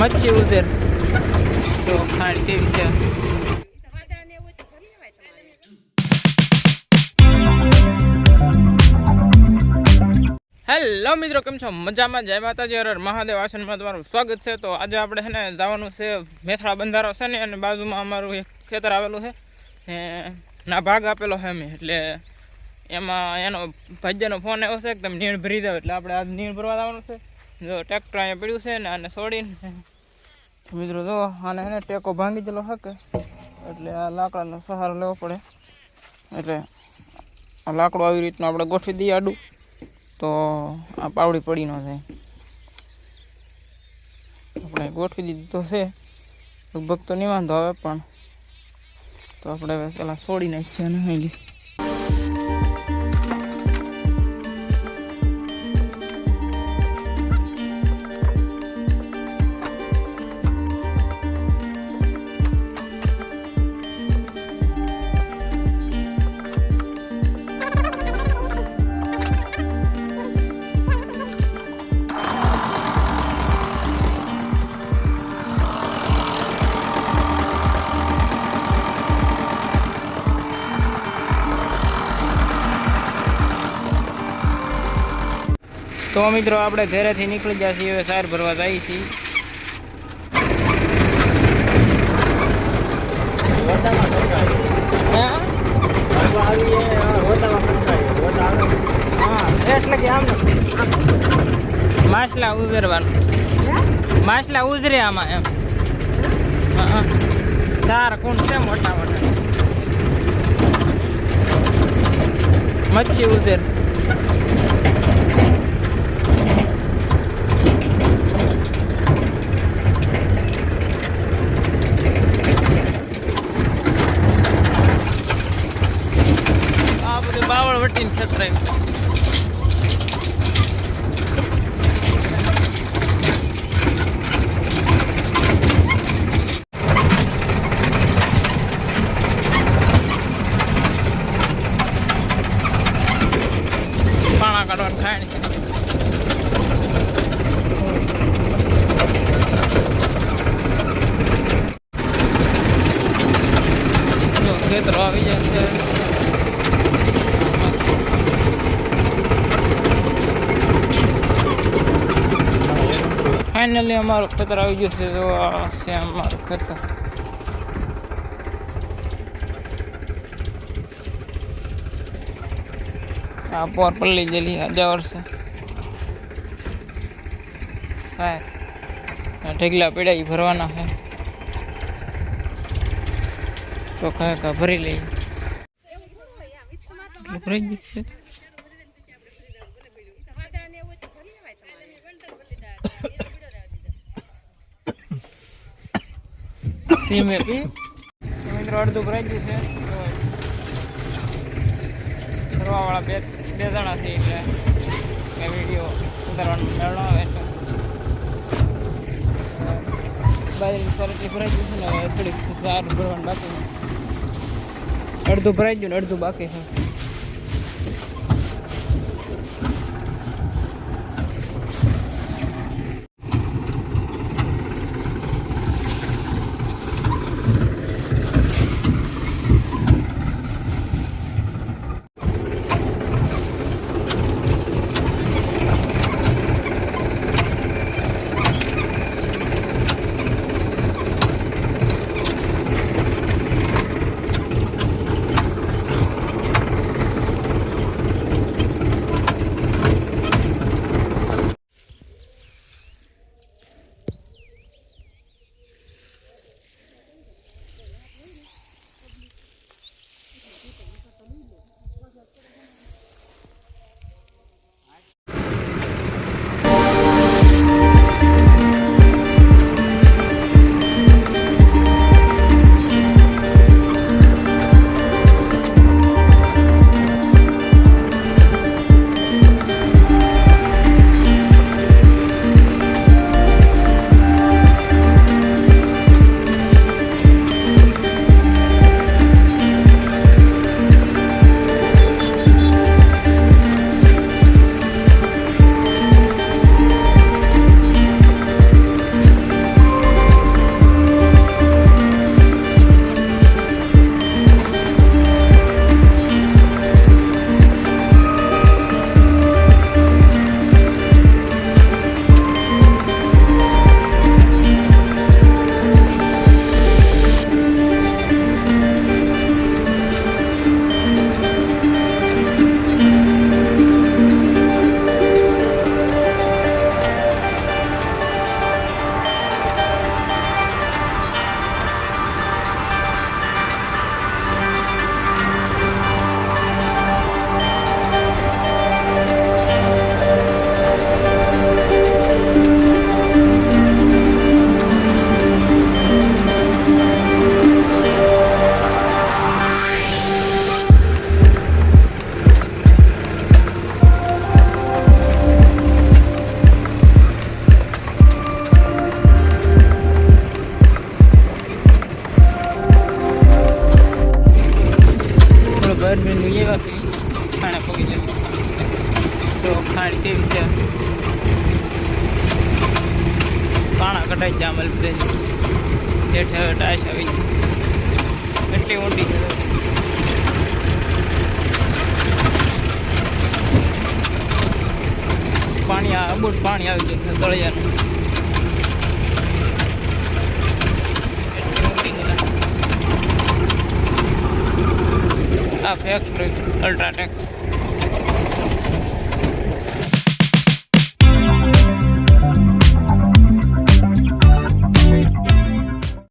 મચ્છી ઉધેર તો ખાંડ કેવી છે. હેલો મિત્રો, કેમ છો? મજામાં? જય માતાજી, હર હર મહાદેવ. આસનમાં તમારું સ્વાગત છે. તો આજે આપણે છે ને જવાનું છે મેથળા બંધારો છે ને, અને બાજુમાં અમારું એક ખેતર આવેલું છે ના ભાગ આપેલો છે અમે, એટલે એમાં એનો ભાજ્યનો ફોન આવ્યો છે કે તમે નીણ ભરી જાવ, એટલે આપણે આજ નીણ ભરવા જવાનું છે. જો ટ્રેક્ટર અહીંયા પડ્યું છે ને, આને છોડીને મિત્રો જો આને એને ટેકો ભાંગી ગયેલો હકે, એટલે આ લાકડાનો સહારો લેવો પડે. એટલે આ લાકડું આવી રીતનું આપણે ગોઠવી દઈએ આડું, તો આ પાવડી પડી ન જાય. આપણે ગોઠવી દીધું તો છે, લગભગ તો નહીં વાંધો આવે, પણ તો આપણે હવે પેલા છોડી નાખીએ અને અહીં તો મિત્રો આપણે ઘરેથી નીકળી ગયા છીએ, હવે સાર ભરવા જઈએ છીએ. એટલે કે આમ માછલા ઉઝરવાનું, માછલા ઉઝરે આમાં એમ. સાર કુંડ છે મોટા મોટા, મચ્છી ઉઝર. બાવળ વટીને છતરાય પાણા કાઢવાનું ખાણ છે. ખેતરો આવી જશે. ફાઇનલી અમારું ખેતર આવી ગયું છે. તો આ છે અમારું ખેતર. આ પોર પલ્લી ગયેલી હજાર વર્ષે સાહેબ. ઢેગલા પીડા ભરવાના છે, તો કયા ભરી લઈએ. ભરાઈ ગયું છે. મિત્રો અડધું ભરાઈ ગયું છે. ફરવાવાળા બે જણા છે, એટલે કંઈ વિડીયો ઉતારવાનો મેળ ન આવે. એટલે બાજરી સરસથી ભરાઈ ગયું છે ને, હવે થોડીક સાર ભરવાનું બાકી. અડધું ભરાઈ ગયું ને અડધું બાકી છે. ખાણ કેવી છે પાણા કઢાઈ જાય અમલ બધે હેઠે હવે ટાઈસ આવી જાય એટલી ઊંડી છે પાણી અબૂટ પાણી આવી જાય તળિયાનું એટલી ઊંડી છે આ ફેક્ટરી અલ્ટ્રાટેક